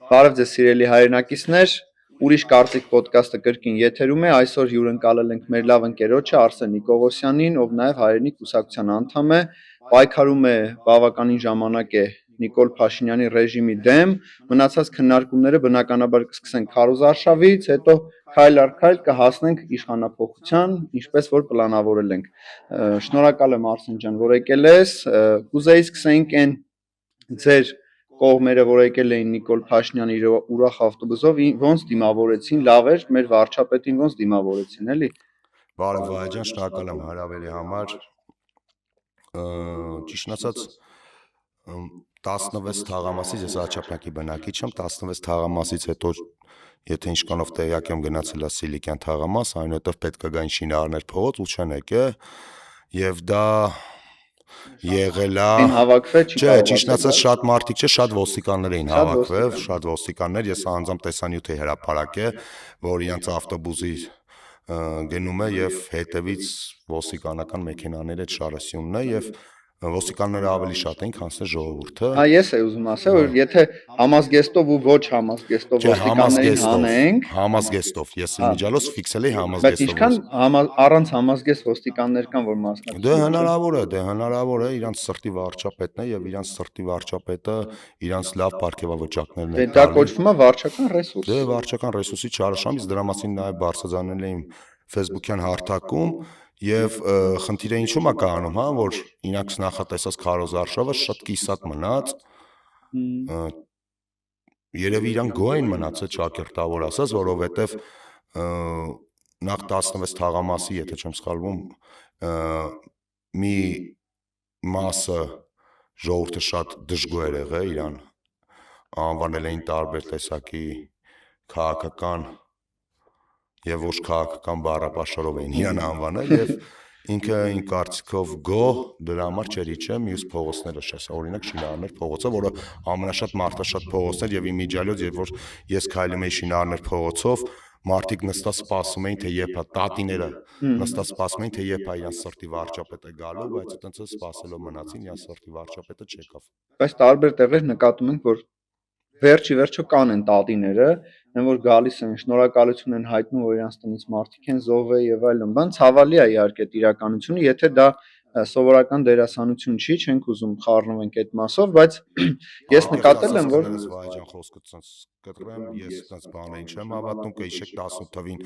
Բարև ձեզ սիրելի հայրենակիցներ, ուրիշ կարծիք ոդկասթը կրկին եթերում է, այսօր հյուրընկալել ենք մեր լավ ընկերոջը Արսեն Նիկողոսյանին, ով նաև հայրենի կուսակցության անդամ է, պայքարում է բավականին ժամանակ է Նիկոլ Փաշինյանի ռեժիմի դեմ, մնացած քննարկումները բնականաբար կսկսենք քարոզարշավից, հետո քայլ առ քայլ կհասնենք իշխանափոխության, ինչպես որ պլանավորել ենք։ Շնորհակալ եմ Արսեն ջան, որ եկել ես, կուզեի սկսենք այն ձեր կողմերը, որ եկել էին Նիկոլ Փաշինյանի ուրախ ավտոբուսով, ոնց դիմավորեցին, լավ էր, մեր վարչապետին ոնց դիմավորեցին, էլի։ Բարև Վահե ջան, շնորհակալ եմ հրավերի համար։ Ճիշտն ասած 16 թաղամասից ես Աջափնյակի բնակիչ եմ, 16 թաղամասից հետո եթե ինչքանով տեղյակ եմ գնացել Սիլիկյան թաղամաս, այնուհետև պետք է գային Շինարարներ փողոց ու չեն եկել, եւ դա եղել է հավաքվել, ճիշտ ասած շատ մարդիկ չէ, շատ ոստիկաններ էին հավաքվել, շատ ոստիկաններ, ես անձամբ տեսանյութ էի հրապարակել, որ իրենց ավտոբուսի գնում է եւ հետևից ոստիկանական մեքենաների այդ շարասյունն է եւ ոստիկանները ավելի շատ էին, քան թե ժողովուրդը։ Ես էի ուզում ասել, որ եթե համազգեստով ու ոչ համազգեստով ոստիկաններին հանենք, համազգեստով, ես իմիջիալոց ֆիքսել էի համազգեստով։ Բայց ինչքան առանց համազգեստ ոստիկաններ կան, որ մասնակցում։ Դե հնարավոր է, իրանց սրտի վարչապետն է եւ իրանց սրտի վարչապետը իրանց լավ պարգևավճակներն է։ Դա կոչվում է վարչական ռեսուրս։ Դե վարչական ռեսուրսի չարաշահումից դրա մասին նաեւ բարձրացանել էին Facebook-յան հարթակում եւ խնդիրը ինչու՞մ է կանում, որ ինքս նախատեսած քարոզարշավը շատ կիսատ մնաց։ Երևի իրան գոյ են մնացել ճակերտավոր ասած, որովհետեւ նախ 16 թաղամասի, եթե չեմ սխալվում, մի մասը ժողովուրդը շատ դժգոհ էր եղել, իրան անվանել էին տարբեր տեսակի քաղաքական եւ ոչ քաղաքական բառապաշարով էին իրան անվանել եւ ինքը ին կարծիքով գոհ դրա համար չէր իջել մյուս փողոցները շես օրինակ Շինարարներ փողոցը, որը ամենաշատ մարդաշատ փողոցն էր եւ իմիջիալոց երբ որ ես քայլում էի Շինարարներ փողոցով մարդիկ նստած սպասում էին թե երբ է տատիները նստած սպասում էին թե երբ է իրան սրտի վարչապետը գալու, բայց այտենց սպասելով մնացին, իրան սրտի վարչապետը չեկավ։ Բայց տարբեր տեղեր նկատում ենք, որ վերջի վերջո կան են տատիները, այն որ գալիս են, շնորհակալություն են հայտնում, որ իրանց տնից մարդիկ են զոհվել եւ այլն, բան ցավալի է իհարկե իրականությունը, եթե դա սովորական դերասանություն չի, չենք ուզում խառնվենք այդ մասով, բայց ես նկատել եմ, որ Վահեջան խոսքը ցած կտրեմ, ես ցած բաներին չեմ հավատում, կհիշեք 18 թվին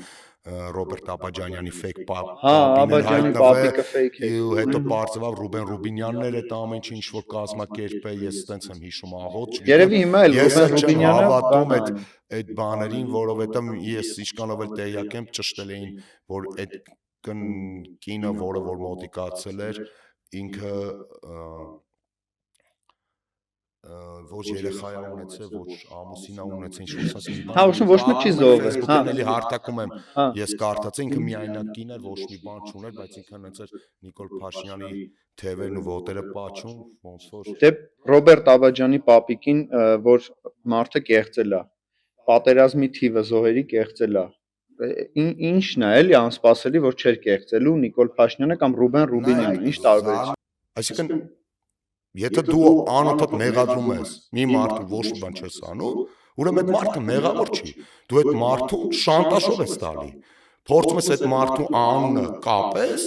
Ռոբերտ Աբաջանյանի ֆեյք Աբաջանի պապիկը ֆեյք է։ Ու հետո բարձրավ Ռուբեն Ռուբինյանն էր այդ ամեն ինչ ինչ որ կազմակերպել, ես այտենց եմ հիշում աղոտ։ Երևի հիմա էլ Ռուբեն Ռուբինյանը հավատում այդ բաներին, որովհետեւ ես ինչքանով էլ տեղյակ եմ, ճշտել էին, որ այդ կինը, որը որ մոտիկացել էր, ինքը ոչ երեխա ունեցել, ոչ ամուսինա ունեցել, ինչ որ ասած մի բան։ Ոչ մեկ չի զոհվել։ Facebook-ին էլի հարթակում եմ ես կարդացի, ինքը միայնակ կին էր, ոչ մի բան չուներ, բայց ինքը հենց էր Նիկոլ Փաշինյանի թևերն ու ոտերը պաչում, ոնց որ Դե Ռոբերտ Աբաջանի պապիկին, որ մարդը կեղծել է, պատերազմի թիվը զոհերի կեղծել է։ Ինչն է էլի անսպասելի, որ չէր կեղծելու Նիկոլ Փաշինյանը կամ Ռուբեն Ռուբինյանը, ինչ տարբերություն։ Այսինքն եթե դու անընդհատ մեղադրում ես մի մարդու ոչ մի բան չես անում, ուրեմն այդ մարդը մեղավոր չի։ Դու այդ մարդուն շանտաժով ես տալի։ Փորձում ես այդ մարդու անունը կապես,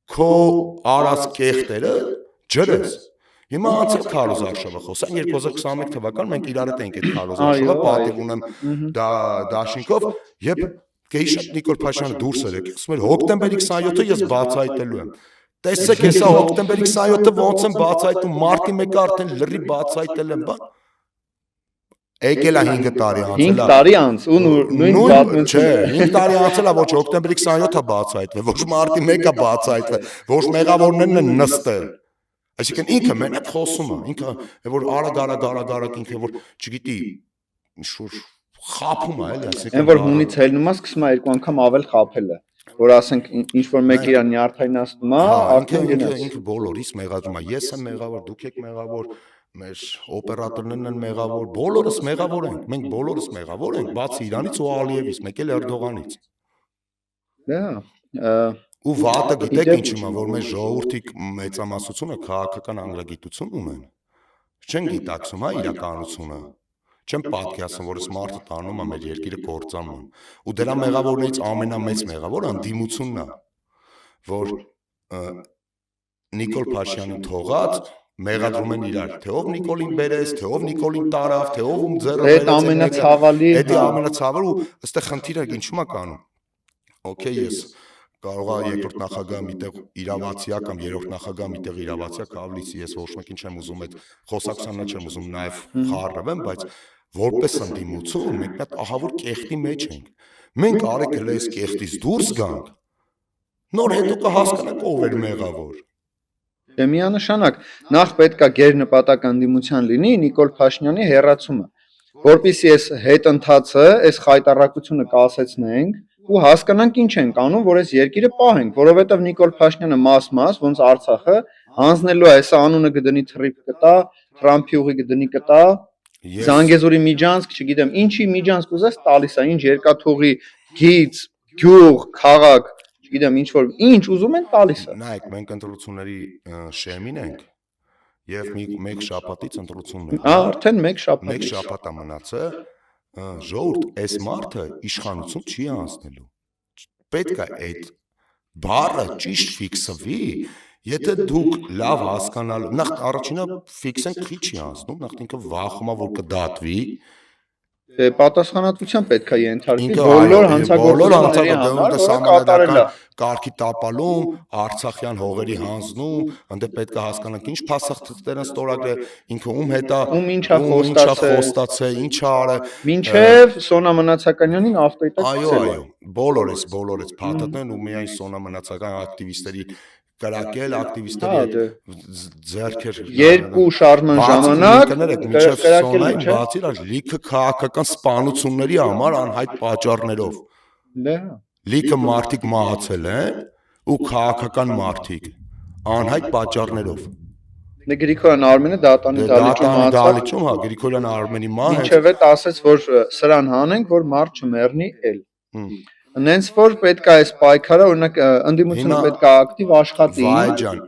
քո արած կեղտերը ջրես։ Հիմա անցել քարոզարշավը խոսան 2021 թվական մենք իրար հետ ենք այդ քարոզարշավը պատիվ ունեմ դաշինքով եւ Գեյշատ Նիկոլ Փաշինյանը դուրս էր եկել, ասում էր հոկտեմբերի 27-ը ես բացահայտելու եմ։ Տեսեք հեսա հոկտեմբերի 27-ը ոնց եմ բացահայտում, մարտի 1-ը արդեն լրի բացահայտել եմ, բան։ Եկել է 5 տարի անցել է։ 5 տարի անց ու նույն պատմություն։ Չէ, 5 տարի անցել է, ոչ հոկտեմբերի 27-ը բացահայտվել, ոչ մարտի 1-ը բացահայտվել, ոչ մեղավորներն են նստել։ Այսինքն ինքը մենակ խոսում է, ինքը որ արագ ինքը որ չգիտի ինչ-որ խափում է, էլի, այսինքն այն որ հունից հելնում է, սկսում է երկու անգամ ավել խափել է, որ ասենք ինչ որ մեկը իրան նյարդայնացնում է, արդեն ինքը բոլորից մեղադրում է, ես եմ մեղավոր, դուք եք մեղավոր, մեր օպերատորներն են մեղավոր, բոլորս մեղավոր ենք, մենք բոլորս մեղավոր ենք, բացի Իրանից ու Ալիևից, մեկ էլ Էրդողանից։ Ու վատը գիտեք ինչու՞մ է, որ մեր ժողովրդի մեծամասնությունը քաղաքական անգլագիտություն ունեն, չեն գիտակցում իրականությունը։ Չեմ պատկերացնում, որ այս մարդը տանում է մեր երկիրը կործանման։ Ու դրա մեղավորներից ամենամեծ մեղավորը ընդդիմությունն է, որ Նիկոլ Փաշինյանին թողած մեղադրում են իրար, թե ով Նիկոլին բերեց, թե ով Նիկոլին տարավ, թե ով ում ձեռը բերեց, ամենացավալի, դա ամենացավալը ու ըստեղ խնդիրը ինչու՞մ է կանում։ Okay, ես կարող է երկրորդ նախագահը միտեղ իրավացիա կամ երրորդ նախագահը միտեղ իրավացիա կավլիցի, ես ոչ մեկին չեմ ուզում այդ խոսակցանա չեմ ուզում նաև խառնվեմ, բայց որպես ընդդիմություն մենք մի հատ ահավոր կեղտի մեջ ենք։ Մենք արեք հենց այս կեղտից դուրս գանք, նոր հետո կհասկանանք ով էր մեղավոր։ Դե միանշանակ նախ պետք է գերնպատակ ընդդիմության լինի Նիկոլ Փաշինյանի հեռացումը, որպեսզի այս հետընթացը, այս խայտառակությունը կասեցնենք ու հասկանանք ինչ ենք անում, որ այս երկիրը պահենք, որովհետև Նիկոլ Փաշինյանը մաս, ոնց Արցախը հանձնելու է, հեսա անունը կդնի թրիփ կտա, Թրամփի ուղի կդնի կտա, Զանգեզուրի միջանցք, չգիտեմ, ինչի միջանցք ուզես տալիս է, ինչ երկաթուղի, գիծ, գյուղ, քաղաք, չգիտեմ, ինչ ուզում են տալիս է։ Նայեք, մենք ընտրությունների շեմին ենք եւ մեկ շաբաթից ընտրություններ։ Արդեն մեկ Մեկ շաբաթ է մնացել, ժողովուրդ, այս մարդը իշխանություն չի անցնելու։ Պետք է այդ բառը ճիշտ ֆիքսվի, եթե դուք լավ հասկանալ, նախ առաջինը ֆիքսենք քիչ չի անցնում, նախ ինքը վախում է, որ կդատվի։ Պատասխանատվության պետք է ենթարկվի բոլոր հանցագործությունների համար, որը կատարել է կարգի տապալում, Արցախյան հողերի հանձնում, այնտեղ պետք է հասկանանք ինչ փաստաթղթեր են ստորագրել, ինքը ում հետ է, ում ինչա խոստացել, ինչ է արել, մինչև Սոնա Մնացականյանին ավտոյետակ այո, բոլորս փաթաթներն ու միայն Սոնա Մնացական ակտիվիստերի կրակել ակտիվիստերի ձեռքեր երկու շարժման ժամանակ մինչև Սոնային բացի լավ լիքը քաղաքական սպանությունների համար անհայտ պատճառներով լիքը մարդիկ մահացել են ու քաղաքական մարդիկ անհայտ պատճառներով Գրիգորյան Արմենը դատանի դալիճում հա Գրիգորյան Արմենի մահը ինչև է ասեց որ սրան հանենք որ մարդ չմեռնի էլ Նենց որ պետք է այս պայքարը օրինակ ընդդիմությունը պետք է ակտիվ աշխատի Վայ ջան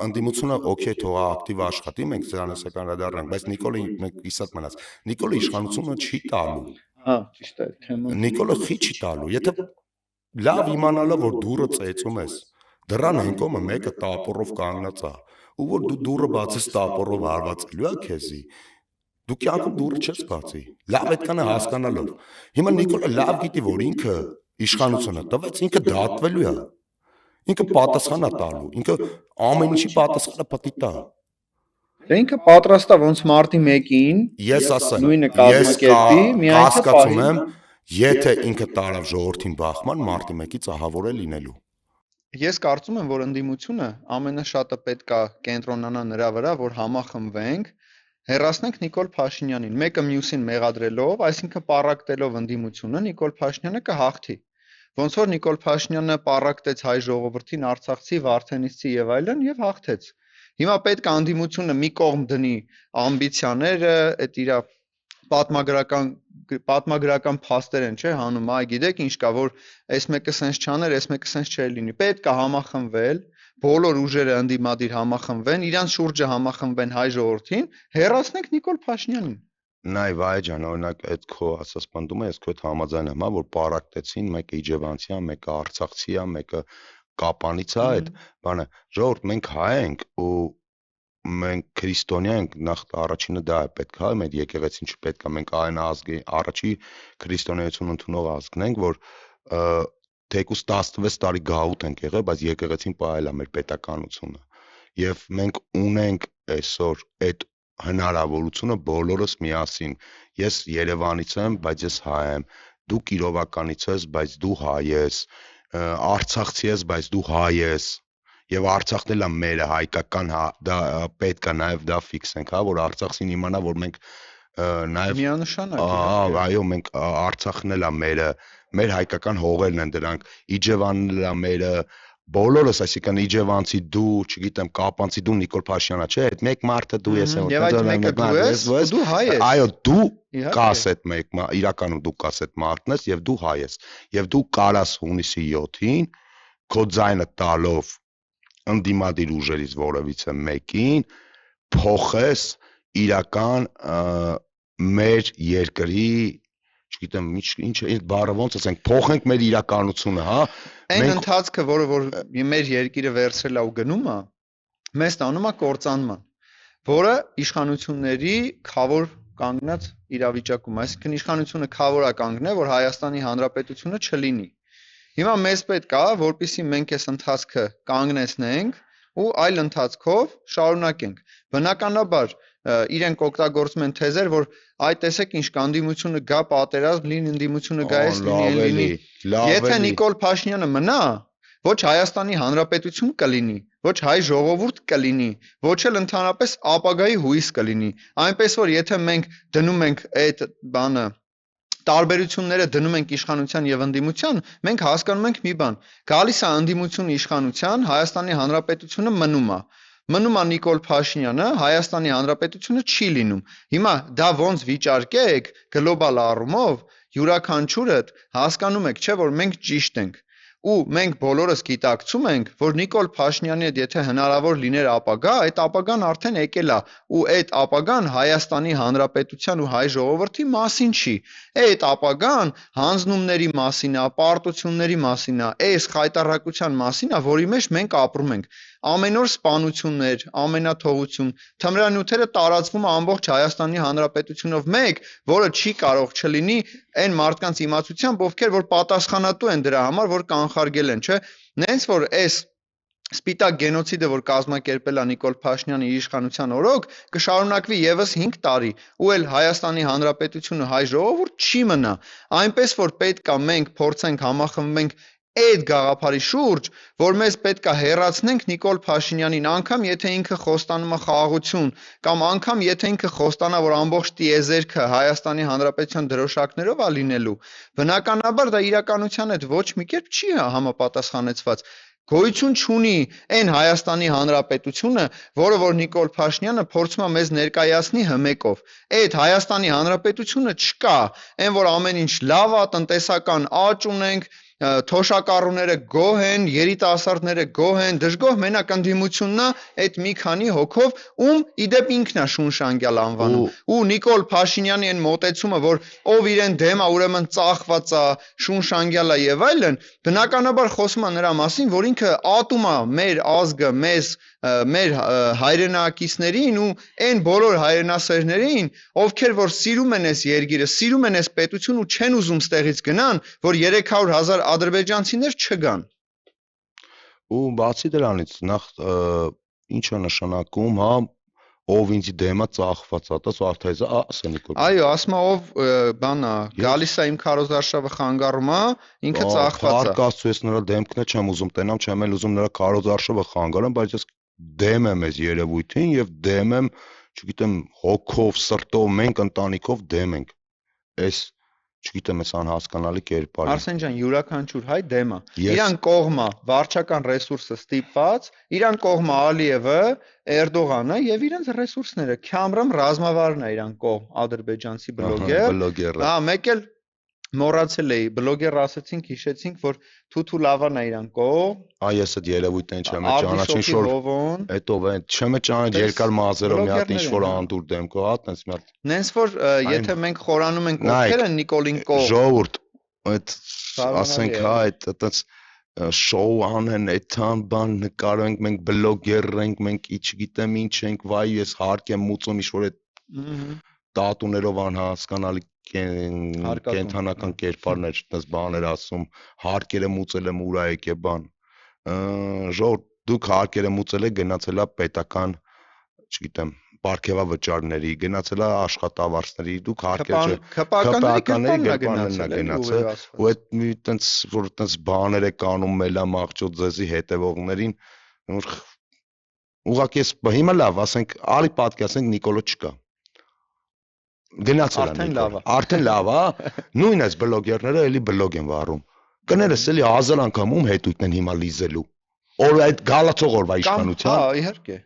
ընդդիմությունը օքեյ թողա ակտիվ աշխատի մենք սրանից կանրադառնանք բայց Նիկոլը մենք իսատ մնաց Նիկոլը իշխանությունը չի տալու հա ճիշտ է թեման Նիկոլը խի չի տալու եթե լավ իմանալով որ դուրը ծեծում ես դրան հենկոմը մեկը տապորով կանգնած է ու որ դու դուրը բացես տապորով հարվածելու է քեզի դու կյանքում դուրը չես բացի լավ այդքանը հասկանալով հիմա Նիկոլը լավ գիտի որ ինքը իշխանությունը տվեց ինքը դատվելու է ինքը պատասխան է տալու ինքը ամեն ինչի պատասխանը պետք է տա Դե ինքը պատրաստ է ոնց մարտի 1-ին ես ասեմ նույնը կազմակերպի միայն հասկացում եմ եթե ինքը տարավ ժողովրդին բախման մարտի 1-ից ահավոր է լինելու Ես կարծում եմ որ ընդդիմությունը ամենաշատը պետք է կենտրոնանա նրա վրա որ համախմբվենք հեռացնենք Նիկոլ Փաշինյանին մեկը մյուսին մեղադրելով այսինքն պառակտելով ընդդիմությունը Նիկոլ Փաշինյանը կհաղթի Ոնց որ Նիկոլ Փաշինյանը պառակտեց հայ ժողովրդին, Արցախցի, Վարդենիսցի եւ այլն եւ հաղթեց։ Հիմա պետք է անդիմությունը մի կողմ դնի ամբիցիաները, այդ իր պատմագրական փաստեր են, չէ՞, հանում, այ գիտեք ինչ կա, որ այս մեկը սենց չաներ, այս մեկը սենց չէր լինի։ Պետք է համախմբվել, բոլոր ուժերը ընդդիմադիր համախմբվեն, իրանց շուրջը համախմբվեն հայ ժողովրդին, հեռացնենք Նիկոլ Փաշինյանին։ Նայ վայ ջան, օրինակ այդ քո ասած բանդումը ես քո հետ համաձայն եմ, հա, որ պարակտեցին, մեկը Իջևանցի է, մեկը Արցախցի է, մեկը Կապանից է, այդ բանը։ Ժողովուրդ մենք հայ ենք ու մենք քրիստոնյա ենք, նախ առաջինը դա է պետք է, մեր եկեղեցին չպետք է մենք այն ազգի առաջի քրիստոնեություն ընդունող ազգն ենք, որ թեկուզ 16 տարի գաղութ ենք եղել, բայց եկեղեցին պահել է մեր պետականությունը։ Եվ մենք ունենք այսօր այդ հնարավորությունը բոլորս միասին ես Երևանից եմ բայց ես հայ եմ դու Կիրովականից ես բայց դու հայ ես Արցախցի ես բայց դու հայ ես եւ Արցախն էլ է մեր հայկական դա պետք է նաեւ դա ֆիքսենք հա որ Արցախին իմանա որ մենք նաեւ միանշանակ այո մենք Արցախն էլ է մեր հայկական հողերն են դրանք Իջևանն էլ է մերը Բոլորս, այսինքն Իջևանցի դու, չգիտեմ, Կապանցի դու Նիկոլ Փաշինյանը, չէ՞, այդ մեկ մարդը դու ես Եվ այդ մեկը դու ես, դու հայ ես։ Այո, դու կաս այդ մեկ, իրականում դու կաս այդ մարդն ես եւ դու հայ ես։ Եվ դու կարաս հունիսի 7-ին քո ձայնը տալով ընդդիմադիր ուժերից որևիցե մեկին փոխես իրական մեր երկրի, չգիտեմ, ինչ այդ բառը ոնց ասենք, փոխենք մեր իրականությունը, հա։ Այն ընթացքը, որ մեր երկիրը վերցրել է ու գնում է, մեզ տանում է կործանման, որը իշխանությունների քավոր կանգնած իրավիճակում, այսինքն իշխանությունը քավոր է կանգնել, որ Հայաստանի Հանրապետությունը չլինի։ Հիմա մեզ պետք է, որպեսզի մենք այս ընթացքը կանգնեցնենք ու այլ ընթացքով շարունակենք։ Բնականաբար իրենք օգտագործում են թեզեր, որ այ տեսեք ինչ կա ընդդիմությունը գա պատերազմ, լինի ընդդիմությունը գա այս լինի։ Եթե Նիկոլ Փաշինյանը մնա, ոչ Հայաստանի Հանրապետություն կլինի, ոչ հայ ժողովուրդ կլինի, ոչ էլ ընդհանրապես ապագայի հույս կլինի։ Այնպես որ եթե մենք դնում ենք այդ բանը տարբերությունները դնում ենք իշխանության եւ ընդդիմության, մենք հասկանում ենք մի բան. գալիս է ընդդիմությունը իշխանության, Հայաստանի Հանրապետությունը մնում է Նիկոլ Փաշինյանը, Հայաստանի Հանրապետությունը չի լինում։ Հիմա դա ոնց վիճարկեք գլոբալ առումով, յուրաքանչյուրդ հասկանում եք, չէ՞ որ մենք ճիշտ ենք։ Ու մենք բոլորս գիտակցում ենք, որ Նիկոլ Փաշինյանի հետ եթե հնարավոր լիներ ապագա, այդ ապագան արդեն եկել է, ու այդ ապագան Հայաստանի Հանրապետության ու հայ ժողովրդի մասին չի։ Այդ ապագան հանձնումների մասին է, պարտությունների մասին է, այս խայտառակության մասին է, որի մեջ մենք ապրում ենք։ Ամեն օր սպանություններ, ամենաթողություն, թմրանյութերը տարածվում է ամբողջ Հայաստանի Հանրապետությունով մեկ, որը չի կարող չլինի այն մարդկանց իմացությամբ, ովքեր որ պատասխանատու են դրա համար, որ կանխարգել են, չէ՞։ Նենց որ այս սպիտակ գենոցիդը, որ կազմակերպել է Նիկոլ Փաշինյանի իշխանության օրոք, կշարունակվի եւս 5 տարի, ու էլ Հայաստանի Հանրապետությունը հայ ժողովուրդ չի մնա։ Այնպես որ պետք է մենք փորձենք համախմբենք այդ գաղափարի շուրջ, որ մեզ պետք է հեռացնենք Նիկոլ Փաշինյանին, անգամ եթե ինքը խոստանում է խաղաղություն, կամ անգամ եթե ինքը խոստանա, որ ամբողջ տիեզերքը Հայաստանի Հանրապետության դրոշակներով է լինելու, բնականաբար դա իրականության հետ ոչ մի կերպ չի համապատասխանեցված։ Գոյություն չունի այն Հայաստանի Հանրապետությունը, որը որ Նիկոլ Փաշինյանը փորձում է մեզ ներկայացնի հմեկով։ Այդ Հայաստանի Հանրապետությունը չկա, այն որ ամեն ինչ լավ է, տնտեսական աճ ունենք, թոշակառուները գոհ են, երիտասարդները գոհ են, դժգոհ մենակ ընդդիմությունն է այդ մի քանի հոգով, ում իդեպ ինքն է շունշանգյալ անվանում։ Ու Նիկոլ Փաշինյանի այն մոտեցումը, որ ով իրեն դեմ է, ուրեմն ծախված է, շունշանգյալ է եւ այլն, բնականաբար խոսում է նրա մասին, որ ինքը ատում է մեր ազգը, մեր հայրենակիցներին ու այն բոլոր հայրենասերներին, ովքեր որ սիրում են այս երկիրը, սիրում են այս պետություն ու չեն ուզում ստեղից գնան, որ 300,000 ադրբեջանցիներ չգան։ Ու բացի դրանից, նախ ինչ է նշանակում, հա, ով ինձ դեմա ծախված է, դա Սարթայզը ասա Նիկոլ։ Այո, ասում է ով բանա, գալիս է իմ քարոզարշավը խանգարում է, ինքը ծախված է։ Փառք Աստծո, ես նրա դեմքն չեմ ուզում տենամ, չեմ էլ ուզում նրա քարոզարշավը խանգարեմ, բայց ես դեմ եմ այս երևույթին եւ դեմ եմ, չգիտեմ, հոգով, սրտով, մենք ընտանիքով դեմ ենք։ Այս չգիտեմ, այս անհասկանալի կերպարին։ Արսեն ջան, յուրաքանչյուր հայ դեմ է։ Իրան կողմը վարչական ռեսուրսը ստիպված, իրան կողմը Ալիևը, Էրդողանը եւ իրենց ռեսուրսները, Քամրամ ռազմավարն է իրան կողմ, ադրբեջանցի բլոգեր։ Հա, մեկ էլ մոռացել էի, բլոգեր ասեցինք, հիշեցինք, որ Թութու լավան է իրան կողմ։ Այ ես այդ երևույթն չեմ ճանաչին շոր։ Հետո այն չեմ ճանաչ երկար մազերով մի հատ ինչ որ անդուր դեմքով, հա, տենց մի հատ։ Նենց որ եթե մենք խորանում ենք ովքեր են Նիկոլին կողմ։ Ժողովուրդ, այդ ասենք հա, այդ տենց շոու անեն, այդքան բան նկարենք, մենք բլոգեր ենք, մենք չգիտեմ ինչ ենք, վայ ես հարկ եմ մուծում ինչ որ այդ տատուներով անհասկանալի կենթանական կերպարներ, այդպես բաներ ասում, հարկերը մուծել եմ ուրա եկե բան։ Ժողովուրդ, դուք հարկերը մուծել եք, գնացել է պետական, չգիտեմ, պարգևավճարների, գնացել է աշխատավարձների, դուք հարկեր քպականների գնացել, ու այդ մի տենց որ տենց բաներ եք անում մելա մաղճոտ ձեզի հետևողներին, ուղղակի ես հիմա լավ, ասենք, արի պատկերացնենք Նիկոլը չկա։ Գնացել է Նիկոլ։ Արդեն լավ, հա։ Նույն այս բլոգերները էլի բլոգ են վառում։ Կներես էլի 1000 անգամ ում հետույթն են հիմա լիզելու։ Օր այդ գալացող օրվա իշխանության։ Հա, իհարկե։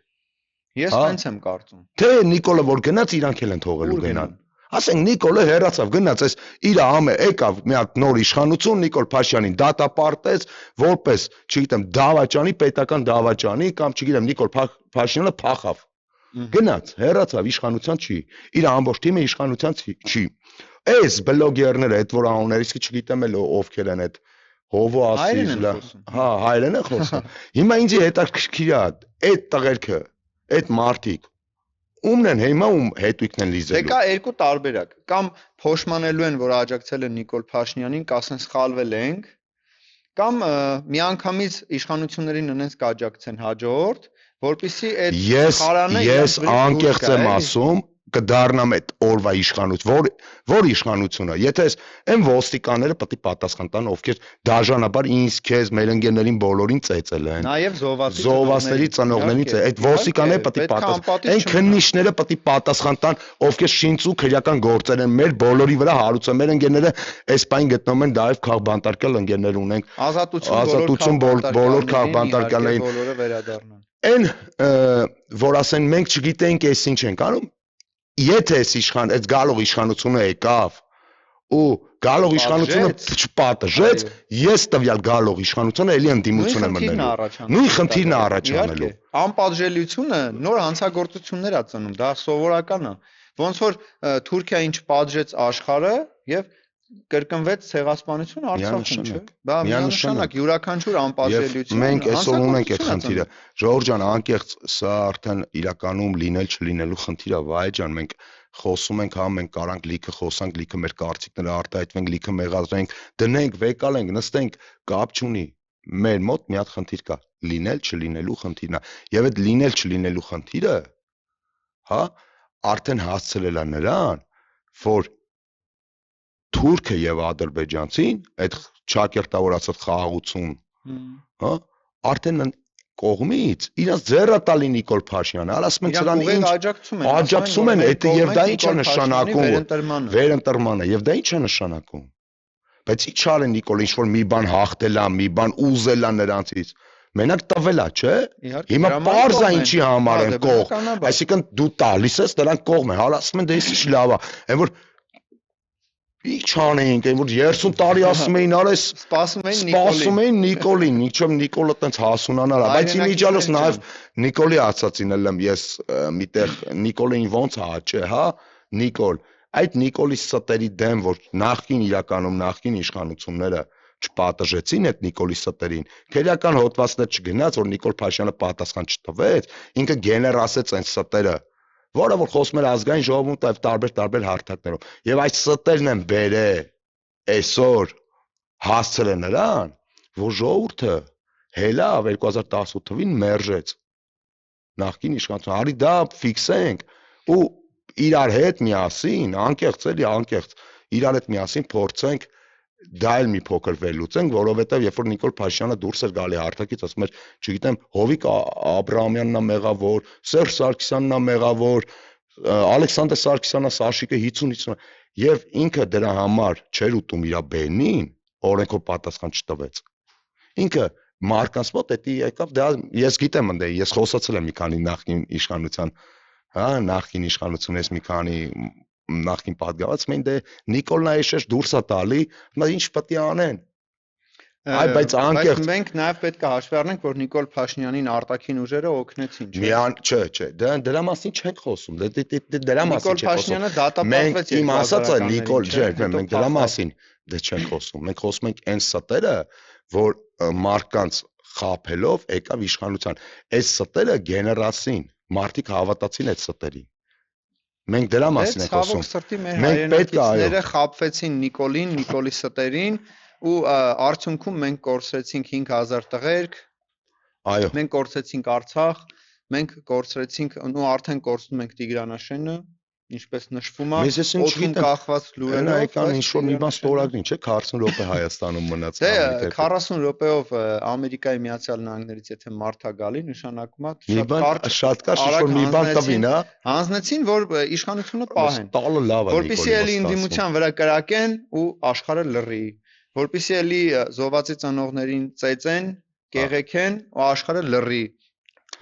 Ես տենց եմ կարծում։ Թե Նիկոլը որ գնաց իրանք էլ են թողելու գնան։ Ասենք Նիկոլը հեռացավ, գնաց այս իր ամը եկավ մի հատ նոր իշխանություն Նիկոլ Փաշյանին դատապարտեց որպես, չգիտեմ, դավաճանի, պետական դավաճանի կամ չգիտեմ Նիկոլ Փաշյանը փախավ։ Գնաց, հեռացավ, իշխանության չի։ Իր ամբողջ թիմը իշխանության չի։ Այս բլոգերները, այդ որ անունները, իսկ չգիտեմ էլ ովքեր են այդ Հովո ասիլա, հա, հայերեն են խոսում։ Հիմա ինձ հետաքրքիր է այդ տղերքը, այդ մարդիկ ումն են հիմա ում հետույքն են լիզելու։ Դե կա երկու տարբերակ, կամ փոշմանելու են, որ աջակցել են Նիկոլ Փաշինյանին, կասեն սխալվել ենք, կամ միանգամից իշխանություններին ունենց կաջակցեն հաջորդ, որպեսզի այդ խարանը ես անկեղծ եմ ասում, կդառնամ այդ օրվա իշխանություն, որ իշխանությունը, եթե այն ոստիկանները պետք է պատասխան տան, ովքեր դաժանաբար ինձ, քեզ, մեր ընկերներին բոլորին ծեծել են։ Նաև զոհվածների ծնողներին այդ ոստիկանները պետք է պատասխան, այն քննիչները պետք է պատասխան տան, ովքեր շինծու քրեական գործեր են մեր բոլորի վրա հարուցել, մեր ընկերները այս բան գտնում են դայև քաղբանտարկել ընկերներ ունենք, ազատություն բոլոր քաղբանտարկյալներին, բոլորը վերադառնան։ Այն որ ասեն մենք չգիտենք այս ինչ ենք անում, եթե այս գալող իշխանությունը եկավ ու գալող իշխանությունը չպատժեց, ես տվյալ գալող իշխանությունը էլի ընդդիմություն եմ մնալու։ Նույն խնդիրն է առաջանալու։ Անպատժելիությունը նոր հանցագործություններ է ծնում, դա սովորական է։ Ոնց որ Թուրքիային չպատժեց աշխարհը եւ կրկնվեց ցեղասպանությունը Արցախում, չէ՞։ Բա միանշանակ յուրաքանչյուր անպատժելիություն։ Մենք այսօր ունենք այդ խնդիրը։ Ժողովուրդ ջան, անկեղծ սա արդեն իրականում լինել չլինելու խնդիր է, վայ ջան, մենք խոսում ենք, հա, մենք կարանք լիքը խոսանք, լիքը մեր կարծիքները արտահայտվենք, լիքը մեղադրենք, դնենք, վեկալենք, նստենք, կապ չունի։ Մեր մոտ մի հատ խնդիր կա, լինել չլինելու խնդիրն է։ Եվ այդ լինել չլինելու խնդիրը, հա, արդեն հասցրել է նրան, որ Թուրքը եւ ադրբեջանցին այդ ճակերտավորացած խաղաղություն, հա, արդեն կողմից իրաց ձեռը տալի Նիկոլ Փաշինյանը, ասում են սրան ինչ աջակցում են, այդ եւ դա ինչ է նշանակում, վերընտրմանը, եւ դա ինչ է նշանակում։ Բայց ի՞նչ արեն Նիկոլը, ինչ որ մի բան հաղթել է, մի բան ուզել է նրանցից։ Մենակ տվել է, չէ։ Հիմա պարզ է ինչի համար են կողմ, այսինքն դու տալիս ես, նրանք կողմ են, հալ ասում են դե ինչ լավ է, այն որ Ինչ անեինք, այն որ 30 տարի ասում էին արես, սպասում էին Նիկոլին, ինչով Նիկոլը տենց հասունանալ, բայց իմիջիալս նաև Նիկոլի ասացին եմ ես միտեղ Նիկոլին ոնց է, չէ, հա, Նիկոլ, այդ Նիկոլի ստերի դեմ, որ նախկին իրականում նախկին իշխանությունները չպատժեցին այդ Նիկոլի ստերին, քերական հոդվածներ չգնաց, որ Նիկոլ Փաշյանը պատասխան չտվեց, ինքը գեներասեց այն ստերը որը որ խոսում էր ազգային ժողովուրդ եւ տարբեր հարթակներով եւ այս ստերն են բերե այսօր հասցրել նրան որ ժողովուրդը հելա 2018 թվին մերժեց նախկին իշխանությունը արի դա ֆիքսենք ու իրար հետ միասին անկեղծ էլի անկեղծ իրար հետ միասին փորձենք դա էլ մի փոքր վերլուծենք, որովհետև երբ որ Նիկոլ Փաշինյանը դուրս էր գալի հարթակից, ասում էր, չգիտեմ, Հովիկ Աբրահամյանն է մեղավոր, Սերժ Սարգսյանն է մեղավոր, Ալեքսանդր Սարգսյանը, Սաշիկը 50-50 եւ ինքը դրա համար չեր ուտում իր բենին, օրենքով պատասխան չտվեց։ Ինքը մարկանց մոտ էդի եկավ, դա ես գիտեմ ընդ ես խոսացել եմ մի քանի նախկին իշխանության, հա, նախկին իշխանությունից մի քանի նախին պատգամած մենք դե Նիկոլն այշեշ դուրս է տալի, հիմա ինչ պետք է անեն։ Այ բայց անկեղծ մենք նաև պետք է հաշվի առնենք, որ Նիկոլ Փաշինյանին արտաքին ուժերը օգնեցին, չէ։ Միան, չէ, դրա մասին չենք խոսում, դրա մասին չենք խոսում։ Նիկոլ Փաշինյանը դատապարտվեց իմ ասածը Նիկոլ, չէ, մենք դրա մասին դե չենք խոսում։ Մենք խոսում ենք այն ստերը, որ մարկանց խափելով եկավ իշխանության։ Այս ստերը գեներասին, մարդիկ հավատացին այդ ստերին։ Մենք դրա մասին ենք խոսում։ Մենք պետք է այո խապվեցին Նիկոլին, Նիկոլի ստերին ու արդյունքում մենք կորցրեցինք 5000 տղերք։ Այո։ Մենք կորցրեցինք Արցախ, մենք կորցրեցինք ու արդեն կորցնում ենք Տիգրանաշենը, ինչպես նշվում է, օդում կախված լուրերով, եկան ինչ որ մի բան ստորագրին, չէ, 40 րոպե Հայաստանում մնաց։ Դե 40 րոպեով Ամերիկայի Միացյալ Նահանգներից եթե մարդ է գալի, նշանակում է շատ կարճ ինչ որ մի բան տվին, հա։ Հանձնեցին, որ իշխանությունը պահեն։ Տալը լավ է, որպեսզի էլի ընդդիմության վրա կրակեն ու աշխարհը լռի, որպեսզի էլի զոհվածի ծնողներին ծեծեն, կեղեքեն ու աշխարհը լռի։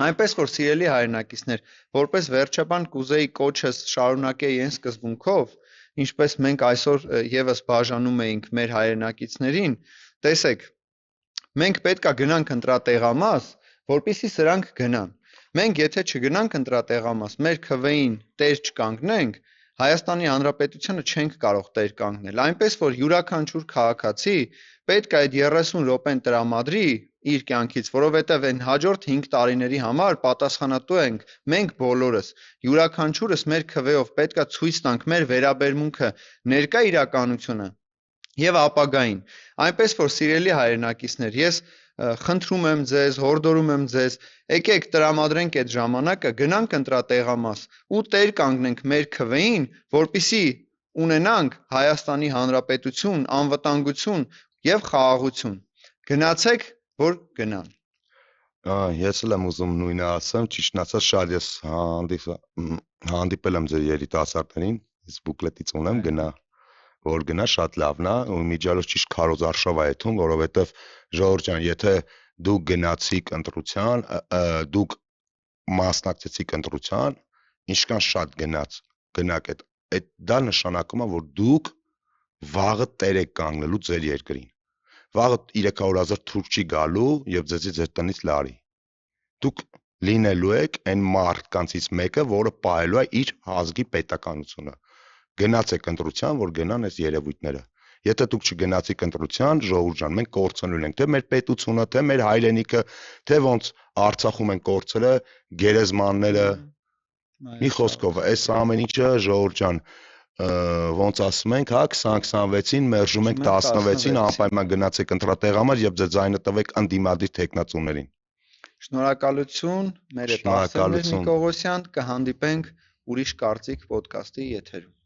Այնպես որ սիրելի հայրենակիցներ, որպես վերջաբան կուզեի կոչս շարունակեի այն սկզբունքով, ինչպես մենք այսօր եւս բաժանում էինք մեր հայրենակիցներին, տեսեք, մենք պետքա գնանք ընտրատեղամաս, որպեսզի սրանք գնան։ Մենք եթե չգնանք ընտրատեղամաս, մեր քվեին տեր չկանգնենք, Հայաստանի Հանրապետությունը չենք կարող տեր կանգնել, այնպես որ յուրաքանչյուր քաղաքացի պետք է այդ 30 րոպեն տրամադրի իր կյանքից, որովհետև այն հաջորդ 5 տարիների համար պատասխանատու ենք մենք բոլորս, յուրաքանչյուրս մեր քվեով պետք է ցույց տանք մեր վերաբերմունքը ներկա իրականությունը եւ ապագային, այնպես որ սիրելի հայրենակիցներ, ես խնդրում եմ ձեզ, հորդորում եմ ձեզ, եկեք տրամադրենք այդ ժամանակը, գնանք ընտրատեղամաս ու տեր կանգնենք մեր քվեին, որպիսի ունենանք Հայաստանի Հանրապետություն, անվտանգություն եւ խաղաղություն։ Գնացեք, որ գնան։ Ես էլ եմ ուզում նույնը ասեմ, ճիշտն ասած շատ ես հանդիպել եմ ձեր երիտասարդներին, ես բուկլետից ունեմ գնա, որ գնա շատ լավն է, ու միջալոց ճիշտ քարոզ արշավա է թվում, որովհետև Ժողովուրդ ջան, եթե դուք գնացիք ընտրության, դուք մասնակցեցիք ընտրության, ինչքան շատ գնաք այդ դա նշանակում է, որ դուք վաղը տեր եք կանգնելու ձեր երկրին։ Վաղը 300,000 թուրք չի գալու եւ ձեզի ձեր տնից լարի։ Դուք լինելու եք այն մարդկանցից մեկը, որը պահելու է իր ազգի պետականությունը։ Գնացեք ընտրության, որ գնան այս երևույթները։ Եթե դուք չգնացիք ընտրության, ժողովուրդ ջան, մենք կորցնելու ենք թե մեր պետությունը, թե մեր հայրենիքը, թե ոնց Արցախում են կորցրել գերեզմանները։ Մի խոսքով, այս ամեն ինչը ժողովուրդ ջան, ոնց ասում ենք, հա 2026-ին մերժում ենք 16-ին, անպայման գնացեք ընտրատեղամար եւ ձեր ձայնը տվեք ընդդիմադիր տեխնացուներին։ Շնորհակալություն, մեր հետ Արսեն Նիկողոսյան, կհանդիպենք ուրիշ կարծիք ոդկասթի եթերում։